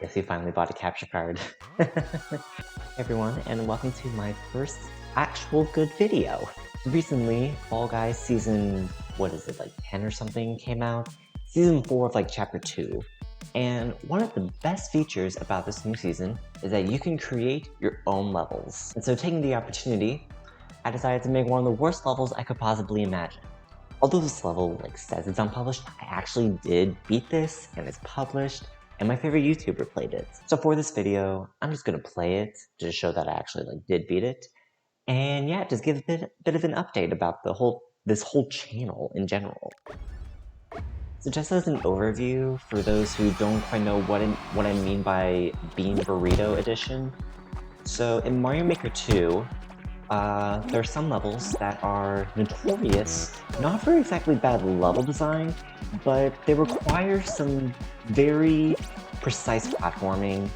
Guess you finally bought a capture card. Hey everyone, and welcome to my first actual good video. Recently, Fall Guys season, what is it, like 10 or something came out? Season 4 of like chapter 2. And one of the best features about this new season is that you can create your own levels. And so taking the opportunity, I decided to make one of the worst levels I could possibly imagine. Although this level says it's unpublished, I actually did beat this and it's published, and my favorite YouTuber played it. So for this video, I'm just gonna play it to show that I actually did beat it. And yeah, just give a bit of an update about this whole channel in general. So just as an overview, for those who don't quite know what I mean by being Burrito Edition. So in Mario Maker 2, there are some levels that are notorious, not for exactly bad level design, but they require some very precise platforming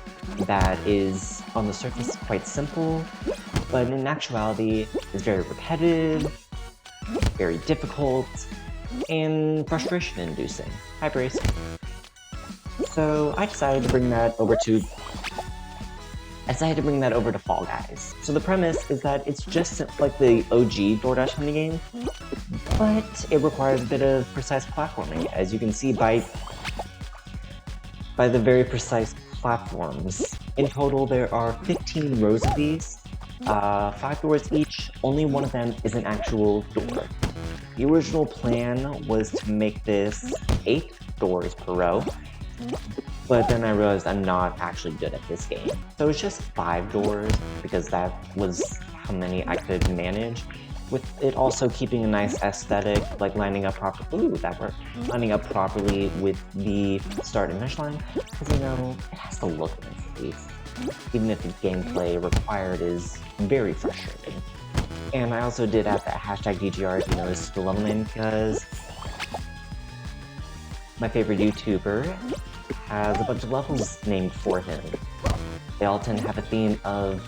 that is, on the surface, quite simple, but in actuality is very repetitive, very difficult, and frustration-inducing. Hi, Brace. So I decided to bring that over to Fall Guys. So the premise is that it's just like the OG DoorDash minigame, but it requires a bit of precise platforming, as you can see by the very precise platforms. In total, there are 15 rows of these, 5 doors each. Only one of them is an actual door. The original plan was to make this 8 doors per row, but then I realized I'm not actually good at this game. So it's just 5 doors, because that was how many I could manage, with it also keeping a nice aesthetic, lining up properly. Ooh, that worked. Lining up properly with the start and finish line, because it has to look nice at least, even if the gameplay required is very frustrating. And I also did add that hashtag DGR if you noticed the level name, because my favorite YouTuber has a bunch of levels named for him. They all tend to have a theme of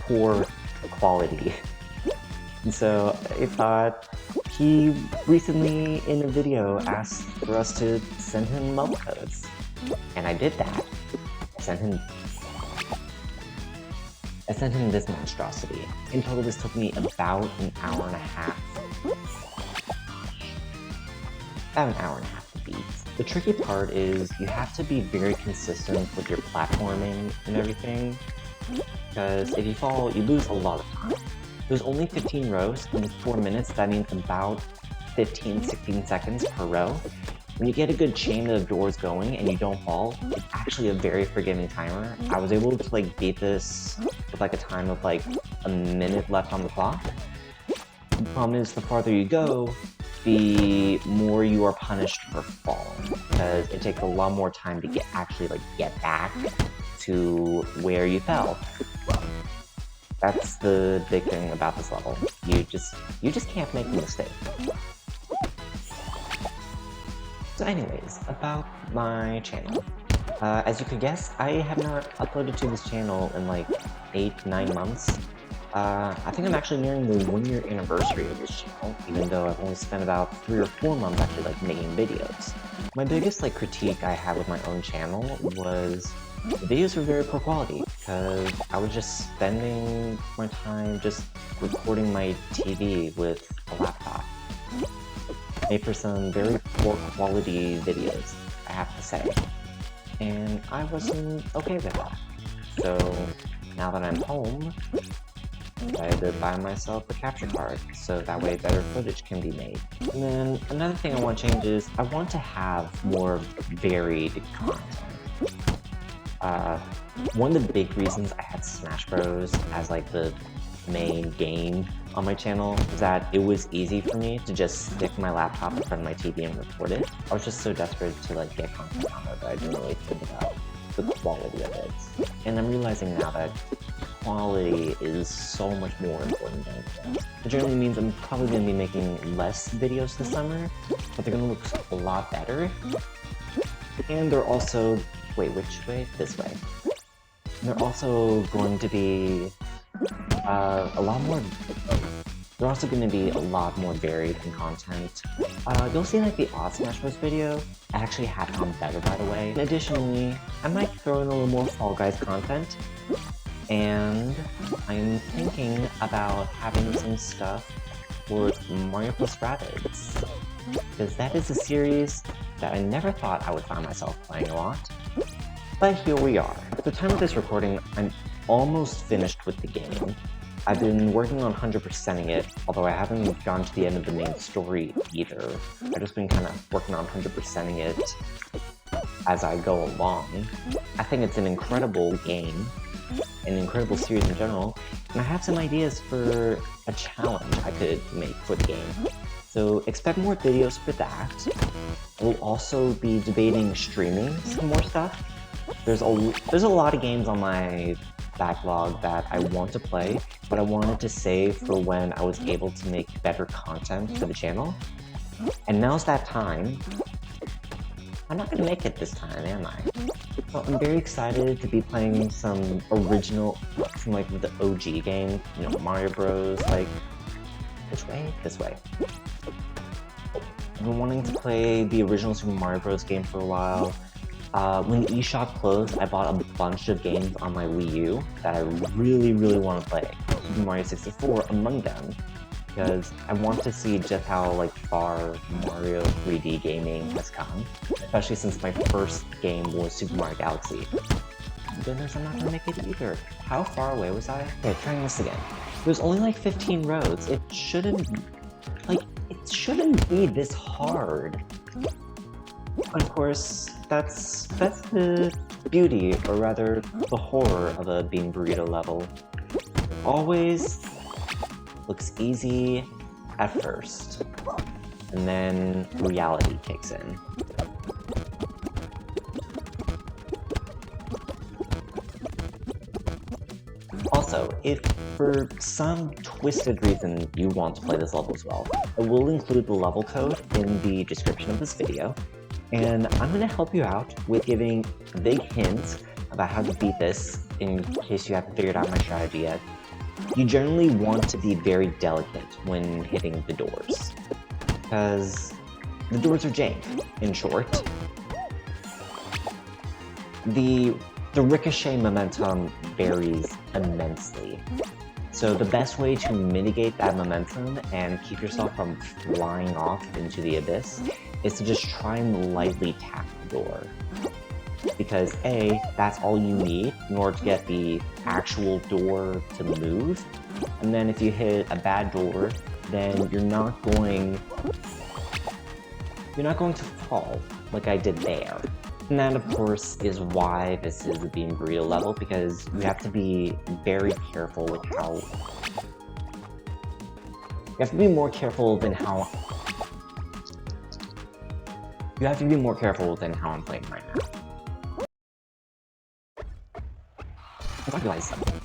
poor quality. And so I thought he recently in a video asked for us to send him level codes. And I did that. I sent him this monstrosity. In total, this took me about an hour and a half. About an hour and a half to beat. The tricky part is you have to be very consistent with your platforming and everything, because if you fall, you lose a lot of time. There's only 15 rows, and 4 minutes, that means about 15-16 seconds per row. When you get a good chain of doors going and you don't fall, it's actually a very forgiving timer. I was able to beat this with a time of a minute left on the clock. The problem is, the farther you go, the more you are punished for falling, because it takes a lot more time to get back to where you fell. That's the big thing about this level. You just can't make a mistake. So anyways, about my channel. As you could guess, I have not uploaded to this channel in 8-9 months. I think I'm actually nearing the 1-year anniversary of this channel, even though I've only spent about 3 or 4 months actually making videos. My biggest critique I had with my own channel was the videos were very poor quality, because I was just spending my time just recording my TV with a laptop. Made for some very poor quality videos, I have to say. And I wasn't okay with that. So now that I'm home, I decided to buy myself a capture card, so that way better footage can be made. And then another thing I want to change is I want to have more varied content. One of the big reasons I had Smash Bros. As the main game on my channel is that it was easy for me to just stick my laptop in front of my TV and record it. I was just so desperate to get content on it that I didn't really think about the quality of it. And I'm realizing now that quality is so much more important than anything. It generally means I'm probably going to be making less videos this summer, but they're going to look a lot better. And they're also... Wait, which way? This way. They're also going to be a lot more There's also going to be a lot more varied in content. You'll see like the Odd Smash Bros video actually had gone better, by the way. And additionally, I might throw in a little more Fall Guys content. And I'm thinking about having some stuff for Mario plus Rabbids. Because that is a series that I never thought I would find myself playing a lot. But here we are. At the time of this recording, I'm almost finished with the game. I've been working on 100%ing it, although I haven't gone to the end of the main story either. I've just been kind of working on 100%ing it as I go along. I think it's an incredible game, an incredible series in general, and I have some ideas for a challenge I could make for the game. So expect more videos for that. We'll also be debating streaming some more stuff. There's a lot of games on my backlog that I want to play, but I wanted to save for when I was able to make better content for the channel. And now's that time. I'm not gonna make it this time, am I? Well, I'm very excited to be playing some original, some like the OG game, you know, Mario Bros. Like, which way? This way. I've been wanting to play the original Super Mario Bros. Game for a while. When the eShop closed, I bought a bunch of games on my Wii U that I really, really want to play. Super Mario 64 among them, because I want to see just how like far Mario 3D gaming has come, especially since my first game was Super Mario Galaxy. Goodness, I'm not gonna make it either. How far away was I? Okay, trying this again. There's only like 15 roads. It shouldn't be this hard. But of course, that's the beauty, or rather, the horror of a Bean Burrito level. Always looks easy at first, and then reality kicks in. Also, if for some twisted reason you want to play this level as well, I will include the level code in the description of this video. And I'm going to help you out with giving a big hint about how to beat this in case you haven't figured out my strategy yet. You generally want to be very delicate when hitting the doors, because the doors are jank, in short. The ricochet momentum varies immensely. So the best way to mitigate that momentum and keep yourself from flying off into the abyss is to just try and lightly tap the door. Because A, that's all you need in order to get the actual door to move. And then if you hit a bad door, then you're not going to fall like I did there. And that, of course, is why this is a Bean Burrito level, because you have to be very careful with how... You have to be more careful than how... You have to be more careful than how I'm playing right now. I realize something.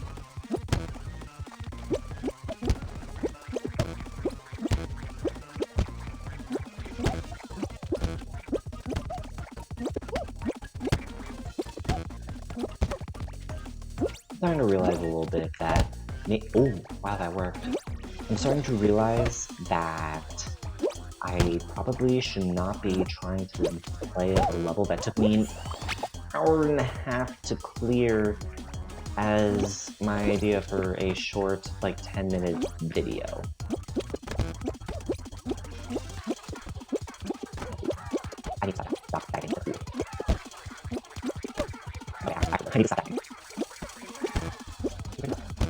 I'm starting to realize a little bit that... Oh, wow, that worked. I'm starting to realize that I probably should not be trying to play a level that took me an hour and a half to clear as my idea for a short, like, 10-minute video. I need to stop tagging for food. Oh yeah, I need to stop tagging.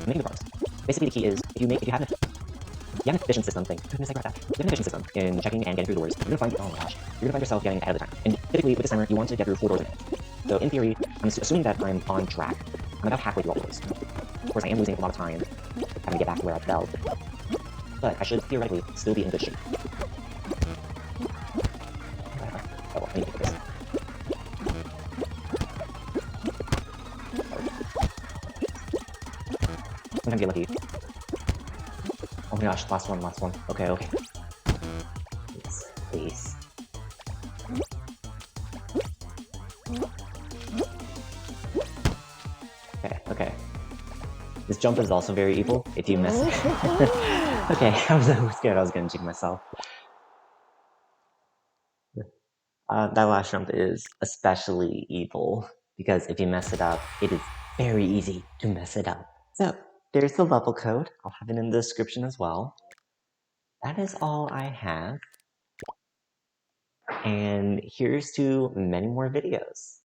Making the parts. Basically, the key is if you have an efficient system thing. Goodness, I grabbed that. If you have an efficient system in checking and getting through doors, you're gonna find yourself getting ahead of the time. And typically, with this timer, you want to get through 4 doors a minute. So in theory, I'm assuming that I'm on track. I'm about halfway through all the doors. Of course, I am losing a lot of time having to get back to where I fell. But I should theoretically still be in good shape. Oh, well, I need to fix this. Sometimes you get lucky. Oh my gosh, last one. Okay. Please. Okay. This jump is also very evil if you miss it. Okay, I was scared I was gonna jinx myself. That last jump is especially evil, because if you mess it up, it is very easy to mess it up. So, there's the level code. I'll have it in the description as well. That is all I have. And here's to many more videos.